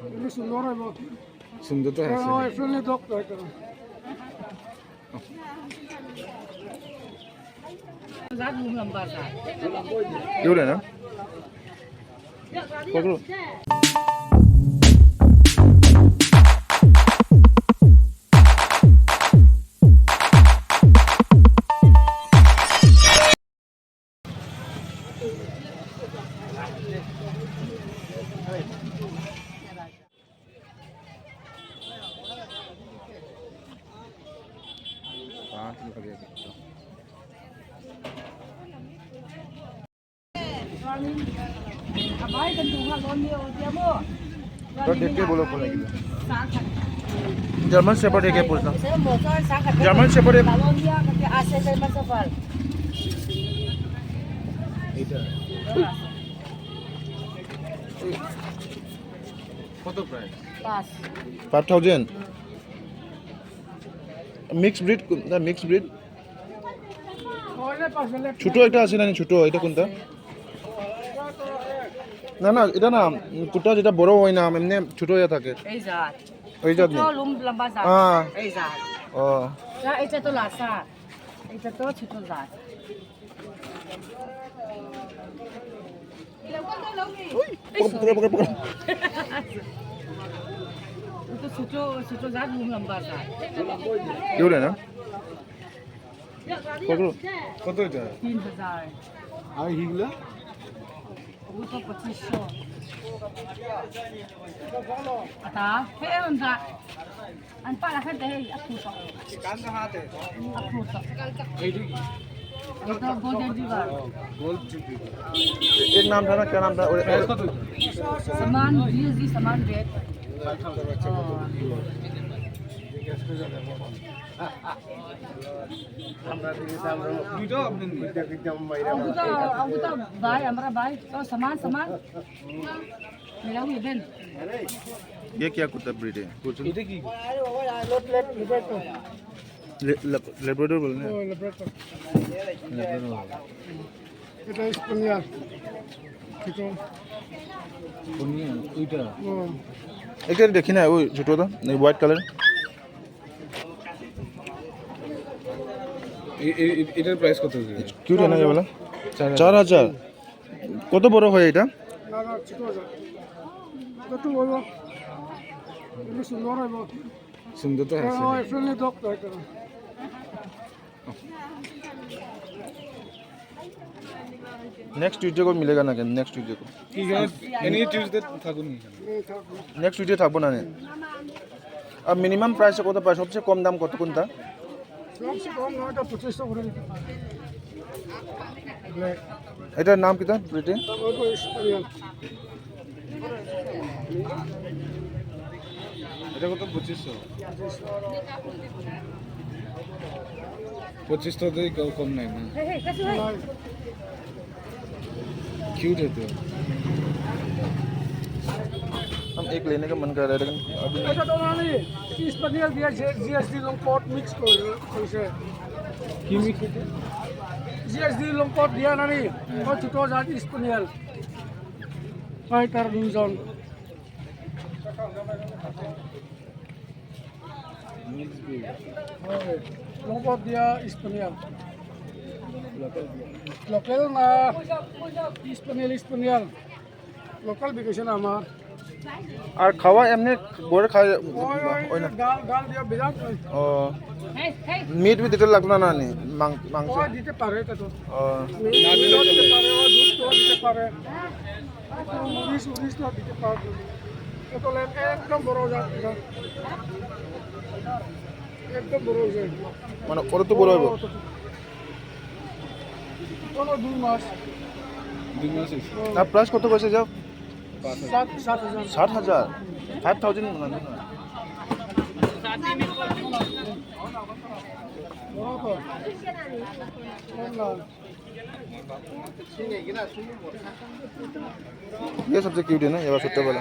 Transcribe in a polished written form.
ini sunnah है बहुत सुंदर तो है हाँ इसलिए तो ट्राई करो क्यों लेना पकड़ो तो देख के बोलो बोला जर्मन शेपर्ड है क्या पूछना जर्मन शेपर्ड है কত প্রাইস 5000 মিক্স ব্রিড না মিক্স ব্রিড ছোট একটা আছে না ছোট এটা কোনটা না না এটা না কুটা যেটা বড় হয় না এমনি ছোট হয়ে থাকে এই জাত ওই জাত ছোট লম্বা জাত এই জাত ও না এটা তো লাসা এটা তো ছোট জাত পকড় পকড় পকড় itu ছোট জাত লম্বা জাত কেউ না পকড়ো কত এটা 3000 আর হিগলা itu 2500 ata heon za an para khate he aku so কান হাতে aku so এইটা কি itu golden river गोल्ड चुकी एक नाम था ना क्या नाम था प्राइस कत saman easy saman rate আমরা দিকে আমরা দুটো আপনি একদম বাইরে aku to bai amra bai to saman mera even ये क्या कुत्ता ब्रीड है कुछ এটা কি lotlet ibe to लेब्राडोर बोलने ও লেব্রাডর এটা স্পেনিয়াল ঠিক আছে কোনিয়া ওইটা ও একটা দেখি না ওই ছোটটা হোয়াইট কালার এটার প্রাইস কত কিউট না ये वाला 4000 কত বড় হয় এটা না না ছোট আছে কত বড় ini sunnah है बहुत सुंदर तो है हाँ इसलिए तो ट्राई करो नेक्स्ट ट्यूसडे को मिलेगा ना क्या नेक्स्ट ट्यूसडे को ঠিক আছে এনি টিউজডে থাকুন नेक्स्ट ट्यूसडे থাকবো না আর মিনিমাম প্রাইস কত পায় সবচেয়ে কম দাম কত কোনটা সবচেয়ে কম নয়টা 2500 করে ব্ল্যাক এটার নাম কি তা ব্রিটে ওই স্পেনিয়াল এটা কত 2500 2500 থেকে কম নাই না hey kasu hai क्यूट है तो हम एक लेने का मन कर रहा है लेकिन अभी এটা তো মানে স্পেনিয়াল দিয়া জিএসডি লংকট মিক্স কইছে কি মিক্স है জিএসডি লংকট দিয়া নানি ও ছোট জাত স্পেনিয়াল হয় তার দুজন मिक्स भी লংকট দিয়া স্পেনিয়াল লোকাল না স্পেনিয়াল লোকাল বিকেছে না আমার আর খাওয়া এমনি বড় খায় ওই না গাল দিয়া বিরাট ও hey hey মিট भी দিতে লাগলো না নি মাংস ও দিতে পারে তা তো ও না দিতে পারে ও দুধ তো দিতে পারে উনিশ তো দিতে পারে তো একদম বড় জাত একদম বড় জাত মানে ওরা তো বড় হবে কোনো 2 মাস আর প্রাইস কত কইছে যাও 7,000 60,000 5000 মানে না বড় তো না ये सबसे क्यूट है ना ये वाला छोटा वाला